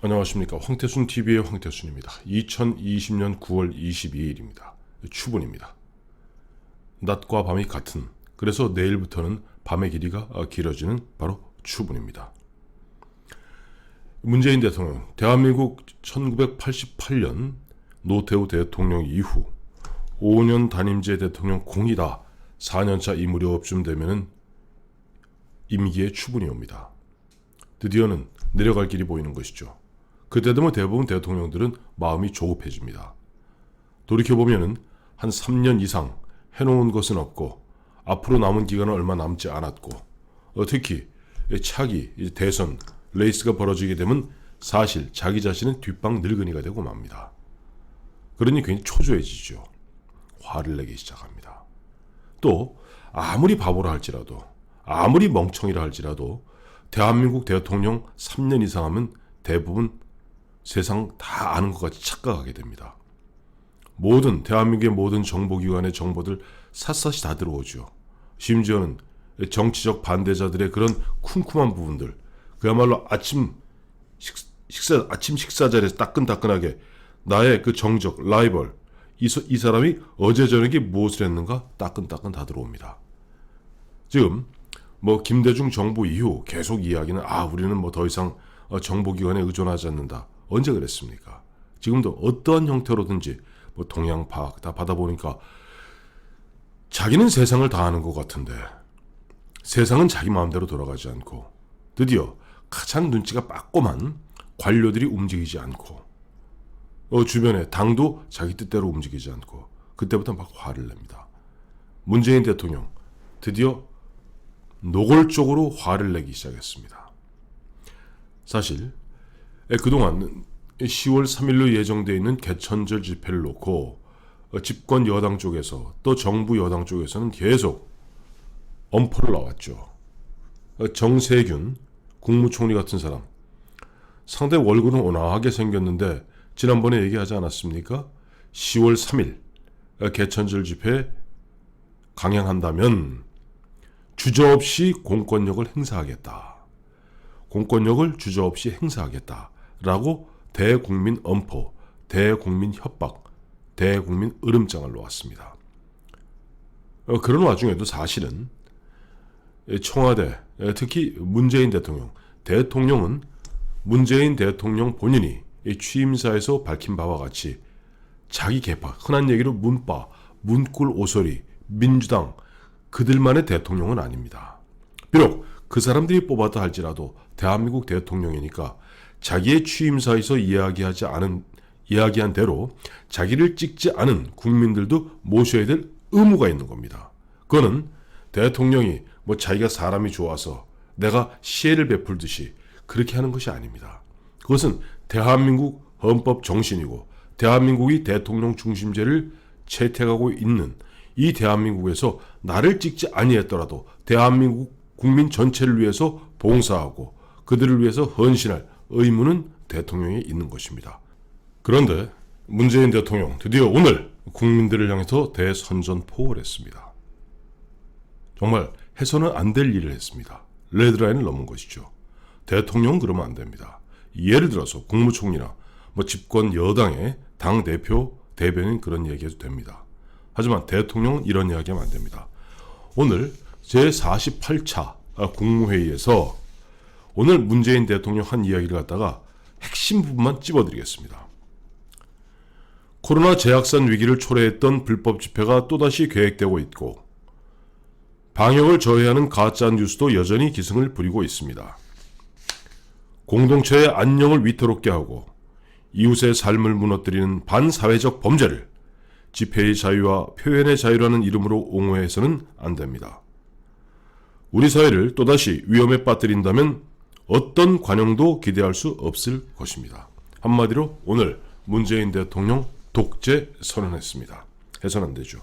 안녕하십니까. 황태순TV의 황태순입니다. 2020년 9월 22일입니다. 추분입니다. 낮과 밤이 같은, 그래서 내일부터는 밤의 길이가 길어지는 바로 추분입니다. 문재인 대통령, 대한민국 1988년 노태우 대통령 이후 5년 단임제 대통령 공이다 4년차 이 무렵쯤 되면은 임기의 추분이 옵니다. 드디어는 내려갈 길이 보이는 것이죠. 그때 되면 대부분 대통령들은 마음이 조급해집니다. 돌이켜보면 한 3년 이상 해놓은 것은 없고 앞으로 남은 기간은 얼마 남지 않았고 특히 차기 대선 레이스가 벌어지게 되면 사실 자기 자신은 뒷방 늙은이가 되고 맙니다. 그러니 괜히 초조해지죠. 화를 내기 시작합니다. 또 아무리 바보라 할지라도 아무리 멍청이라 할지라도 대한민국 대통령 3년 이상 하면 대부분 세상 다 아는 것 같이 착각하게 됩니다. 대한민국의 모든 정보기관의 정보들 샅샅이 다 들어오죠. 심지어는 정치적 반대자들의 그런 쿰쿰한 부분들, 그야말로 아침 식사 자리에서 따끈따끈하게 나의 그 정적, 라이벌, 이 사람이 어제 저녁에 무엇을 했는가 따끈따끈 다 들어옵니다. 지금 김대중 정부 이후 계속 이야기는 우리는 더 이상 정보기관에 의존하지 않는다. 언제 그랬습니까? 지금도 어떠한 형태로든지 동향 파악 다 받아보니까 자기는 세상을 다 아는 것 같은데 세상은 자기 마음대로 돌아가지 않고 드디어 가장 눈치가 빠꼼한 관료들이 움직이지 않고 주변에 당도 자기 뜻대로 움직이지 않고 그때부터 막 화를 냅니다. 문재인 대통령 드디어 노골적으로 화를 내기 시작했습니다. 사실 그동안 10월 3일로 예정되어 있는 개천절 집회를 놓고 집권 여당 쪽에서 또 정부 여당 쪽에서는 계속 엄포를 놔왔죠. 정세균 국무총리 같은 사람 상대 월급은 온화하게 생겼는데 지난번에 얘기하지 않았습니까? 10월 3일 개천절 집회 강행한다면 주저없이 공권력을 행사하겠다. 공권력을 주저없이 행사하겠다라고 대국민 엄포, 대국민 협박, 대국민 으름장을 놓았습니다. 그런 와중에도 사실은 청와대, 특히 문재인 대통령은 문재인 대통령 본인이 취임사에서 밝힌 바와 같이 자기 개파, 흔한 얘기로 문파, 문꿀 오소리, 민주당 그들만의 대통령은 아닙니다. 비록 그 사람들이 뽑았다 할지라도 대한민국 대통령이니까 자기의 취임사에서 이야기한 대로 자기를 찍지 않은 국민들도 모셔야 될 의무가 있는 겁니다. 그거는 대통령이 자기가 사람이 좋아서 내가 시혜를 베풀듯이 그렇게 하는 것이 아닙니다. 그것은 대한민국 헌법 정신이고 대한민국이 대통령 중심제를 채택하고 있는 이 대한민국에서 나를 찍지 아니했더라도 대한민국 국민 전체를 위해서 봉사하고 그들을 위해서 헌신할 의무는 대통령에 있는 것입니다. 그런데 문재인 대통령 드디어 오늘 국민들을 향해서 대선전포고를 했습니다. 정말 해서는 안 될 일을 했습니다. 레드라인을 넘은 것이죠. 대통령은 그러면 안 됩니다. 예를 들어서 국무총리나 집권 여당의 당대표, 대변인 그런 얘기해도 됩니다. 하지만 대통령은 이런 이야기하면 안 됩니다. 오늘 제48차 국무회의에서 오늘 문재인 대통령 한 이야기를 갖다가 핵심 부분만 찝어드리겠습니다. 코로나 재확산 위기를 초래했던 불법 집회가 또다시 계획되고 있고 방역을 저해하는 가짜 뉴스도 여전히 기승을 부리고 있습니다. 공동체의 안녕을 위태롭게 하고 이웃의 삶을 무너뜨리는 반사회적 범죄를 집회의 자유와 표현의 자유라는 이름으로 옹호해서는 안 됩니다. 우리 사회를 또다시 위험에 빠뜨린다면 어떤 관용도 기대할 수 없을 것입니다. 한마디로 오늘 문재인 대통령 독재 선언했습니다. 해서는 안 되죠.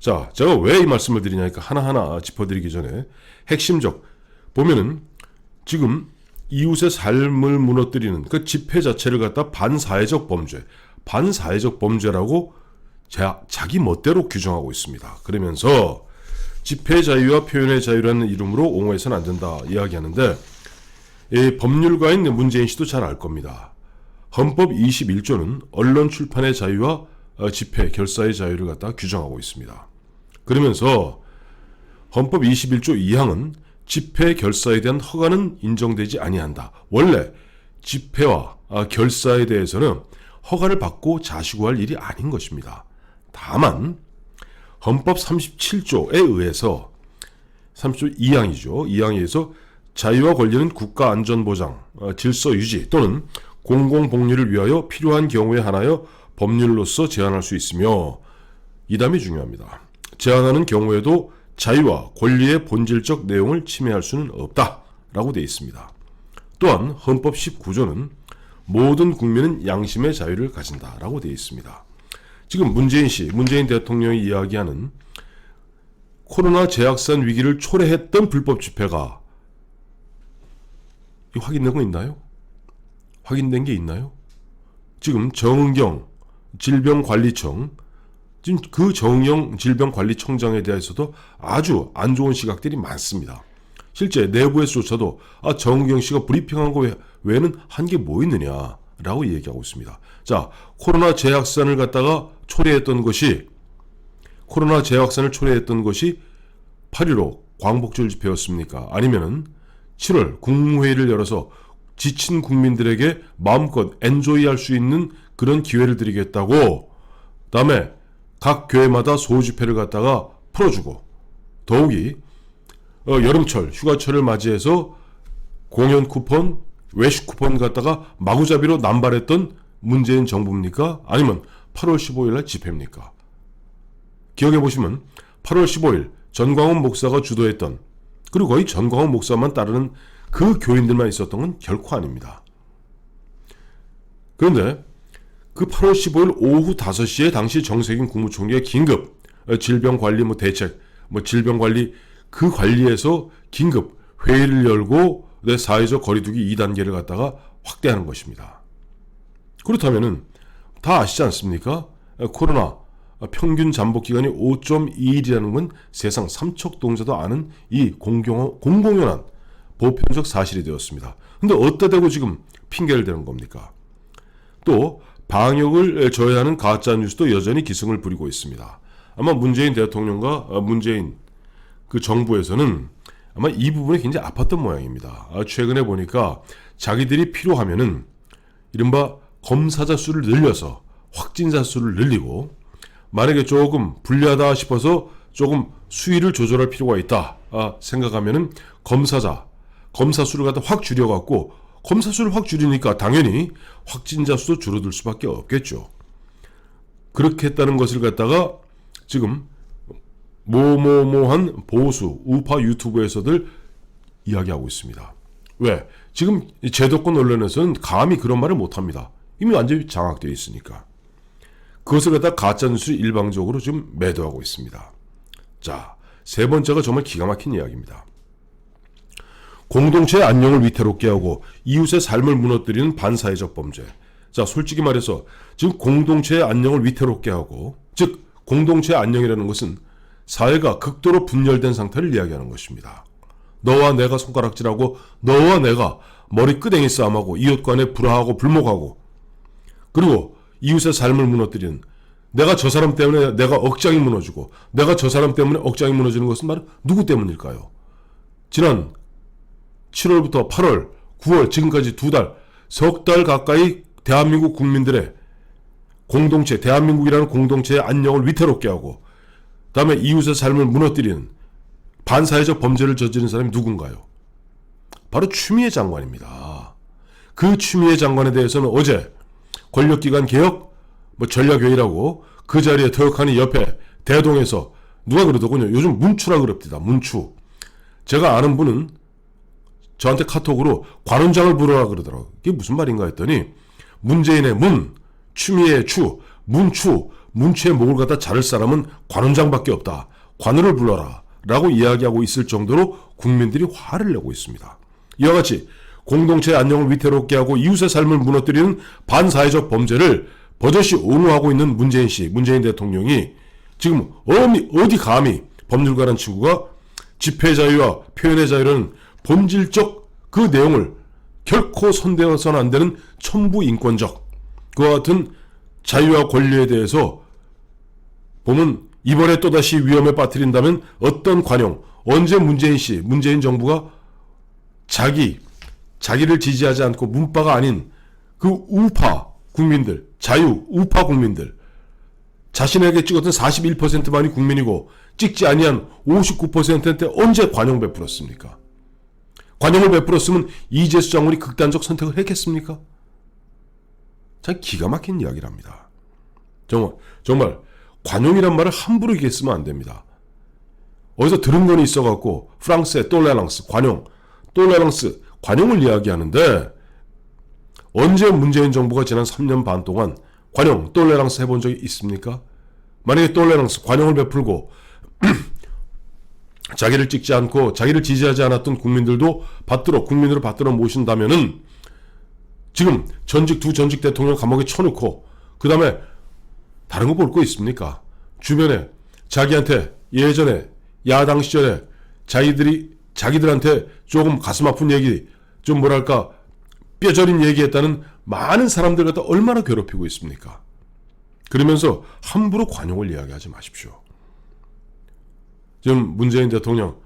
자, 제가 왜 이 말씀을 드리냐니까 하나하나 짚어드리기 전에 핵심적 보면은 지금 이웃의 삶을 무너뜨리는 그 집회 자체를 갖다 반사회적 범죄라고 자기 멋대로 규정하고 있습니다. 그러면서 집회 자유와 표현의 자유라는 이름으로 옹호해서는 안 된다 이야기하는데 법률가인 문재인 씨도 잘 알 겁니다. 헌법 21조는 언론 출판의 자유와 집회, 결사의 자유를 갖다 규정하고 있습니다. 그러면서 헌법 21조 2항은 집회, 결사에 대한 허가는 인정되지 아니한다. 원래 집회와 결사에 대해서는 허가를 받고 자시구할 일이 아닌 것입니다. 다만 헌법 37조에 의해서 37조 2항이죠. 2항에 의해서 자유와 권리는 국가안전보장, 질서유지 또는 공공복리를 위하여 필요한 경우에 한하여 법률로서 제한할 수 있으며, 이 다음이 중요합니다. 제한하는 경우에도 자유와 권리의 본질적 내용을 침해할 수는 없다라고 되어 있습니다. 또한 헌법 19조는 모든 국민은 양심의 자유를 가진다라고 되어 있습니다. 지금 문재인 대통령이 이야기하는 코로나 재확산 위기를 초래했던 불법 집회가 확인된 거 있나요? 확인된 게 있나요? 지금 정은경 질병관리청, 지금 그 정은경 질병관리청장에 대해서도 아주 안 좋은 시각들이 많습니다. 실제 내부에서조차도 정은경 씨가 브리핑한 거 외에는 한 게 뭐 있느냐라고 얘기하고 있습니다. 자, 코로나 재확산을 갖다가 초래했던 것이 8.15 광복절 집회였습니까? 아니면은 7월 국무회의를 열어서 지친 국민들에게 마음껏 엔조이할 수 있는 그런 기회를 드리겠다고, 그다음에 각 교회마다 소집회를 갖다가 풀어주고, 더욱이 여름철 휴가철을 맞이해서 공연 쿠폰, 외식 쿠폰 갖다가 마구잡이로 남발했던 문재인 정부입니까? 아니면 8월 15일 날 집회입니까? 기억해 보시면 8월 15일 전광훈 목사가 주도했던, 그리고 거의 전광훈 목사만 따르는 그 교인들만 있었던 건 결코 아닙니다. 그런데 그 8월 15일 오후 5시에 당시 정세균 국무총리의 긴급 질병관리 대책, 질병관리 그 관리에서 긴급 회의를 열고 내 사회적 거리두기 2단계를 갖다가 확대하는 것입니다. 그렇다면은 다 아시지 않습니까? 코로나 평균 잠복 기간이 5.2일이라는 건 세상 삼척동자도 아는 이 공공연한 보편적 사실이 되었습니다. 근데 어디다 대고 지금 핑계를 대는 겁니까? 또 방역을 저해하는 가짜뉴스도 여전히 기승을 부리고 있습니다. 아마 문재인 대통령과 문재인 그 정부에서는 아마 이 부분이 굉장히 아팠던 모양입니다. 최근에 보니까 자기들이 필요하면은 이른바 검사자 수를 늘려서 확진자 수를 늘리고, 만약에 조금 불리하다 싶어서 조금 수위를 조절할 필요가 있다 생각하면은 검사 수를 갖다 확 줄여갖고, 검사 수를 확 줄이니까 당연히 확진자 수도 줄어들 수밖에 없겠죠. 그렇게 했다는 것을 갖다가 지금 모모모한 보수 우파 유튜브에서들 이야기하고 있습니다. 왜? 지금 제도권 언론에서는 감히 그런 말을 못합니다. 이미 완전히 장악되어 있으니까. 그것을 갖다 가짜뉴스를 일방적으로 지금 매도하고 있습니다. 자, 세 번째가 정말 기가 막힌 이야기입니다. 공동체의 안녕을 위태롭게 하고 이웃의 삶을 무너뜨리는 반사회적 범죄. 자, 솔직히 말해서 지금 공동체의 안녕을 위태롭게 하고, 즉 공동체의 안녕이라는 것은 사회가 극도로 분열된 상태를 이야기하는 것입니다. 너와 내가 손가락질하고, 너와 내가 머리끄댕이 싸움하고, 이웃 간에 불화하고 불목하고, 그리고 이웃의 삶을 무너뜨리는, 내가 저 사람 때문에 내가 억장이 무너지고, 내가 저 사람 때문에 억장이 무너지는 것은 바로 누구 때문일까요? 지난 7월부터 8월, 9월 지금까지 석 달 가까이 대한민국 국민들의 공동체, 대한민국이라는 공동체의 안녕을 위태롭게 하고, 다음에 이웃의 삶을 무너뜨리는 반사회적 범죄를 저지른 사람이 누군가요? 바로 추미애 장관입니다. 그 추미애 장관에 대해서는 어제 권력기관 개혁 전략회의라고 그 자리에 터역하니 옆에 대동에서 누가 그러더군요. 요즘 문추라 그럽니다. 문추. 제가 아는 분은 저한테 카톡으로 관원장을 부르라 그러더라고요. 이게 무슨 말인가 했더니, 문재인의 문, 추미애의 추, 문추의 목을 갖다 자를 사람은 관원장밖에 없다. 관원을 불러라 라고 이야기하고 있을 정도로 국민들이 화를 내고 있습니다. 이와 같이 공동체의 안녕을 위태롭게 하고 이웃의 삶을 무너뜨리는 반사회적 범죄를 버젓이 옹호하고 있는 문재인 대통령이 지금 어디 감히 법률가라는 친구가 집회 자유와 표현의 자유라는 본질적 그 내용을 결코 손대어서는 안 되는 천부 인권적 그와 같은 자유와 권리에 대해서 보면 이번에 또다시 위험에 빠뜨린다면 어떤 관용, 언제 문재인 정부가 자기를 지지하지 않고 문파가 아닌 그 우파 국민들, 우파 국민들, 자신에게 찍었던 41%만이 국민이고 찍지 아니한 59%한테 언제 관용 베풀었습니까? 관용을 베풀었으면 이재수 장군이 극단적 선택을 했겠습니까? 참 기가 막힌 이야기랍니다. 정말 관용이란 말을 함부로 이렇게 쓰면 안 됩니다. 어디서 들은 건 있어갖고 프랑스의 똘레랑스, 관용을 이야기하는데 언제 문재인 정부가 지난 3년 반 동안 관용, 똘레랑스 해본 적이 있습니까? 만약에 관용을 베풀고 자기를 찍지 않고 자기를 지지하지 않았던 국민들도 국민으로 받들어 모신다면은 지금 두 전직 대통령 감옥에 쳐놓고 그 다음에 다른 거 볼 거 있습니까? 주변에 자기한테 예전에 야당 시절에 자기들한테 조금 가슴 아픈 얘기, 좀 뭐랄까 뼈저린 얘기했다는 많은 사람들 갖다 얼마나 괴롭히고 있습니까? 그러면서 함부로 관용을 이야기하지 마십시오. 지금 문재인 대통령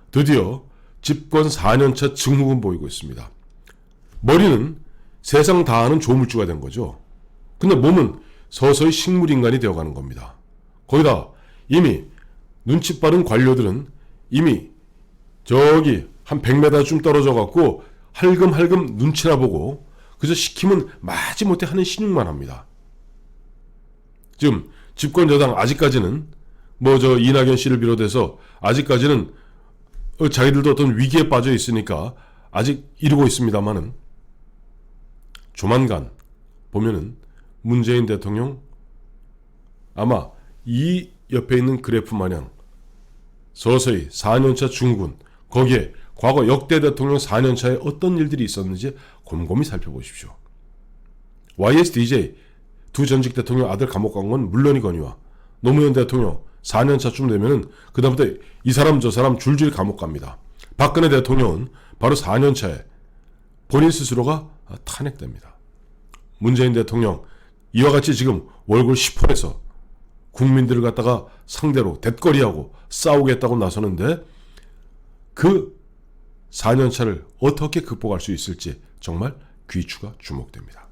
드디어 집권 4년차 증후군 보이고 있습니다. 머리는 세상 다 아는 조물주가 된 거죠. 근데 몸은 서서히 식물인간이 되어가는 겁니다. 거기다 이미 눈치 빠른 관료들은 이미 저기 한 100m쯤 떨어져 갖고 할금할금 눈치나 보고 그저 시키면 마지못해 하는 신용만 합니다. 지금 집권 여당 아직까지는 이낙연 씨를 비롯해서 아직까지는 자기들도 어떤 위기에 빠져 있으니까 아직 이러고 있습니다만은 조만간 보면은 문재인 대통령 아마 이 옆에 있는 그래프 마냥 서서히 4년차 중군, 거기에 과거 역대 대통령 4년차에 어떤 일들이 있었는지 곰곰이 살펴보십시오. YSDJ 두 전직 대통령 아들 감옥 간 건 물론이거니와 노무현 대통령 4년차쯤 되면은 그다음부터 이 사람 저 사람 줄줄이 감옥 갑니다. 박근혜 대통령은 바로 4년차에 본인 스스로가 탄핵됩니다. 문재인 대통령 이와 같이 지금 월급 10%에서 국민들을 갖다가 상대로 대거리하고 싸우겠다고 나서는데 그 4년차를 어떻게 극복할 수 있을지 정말 귀추가 주목됩니다.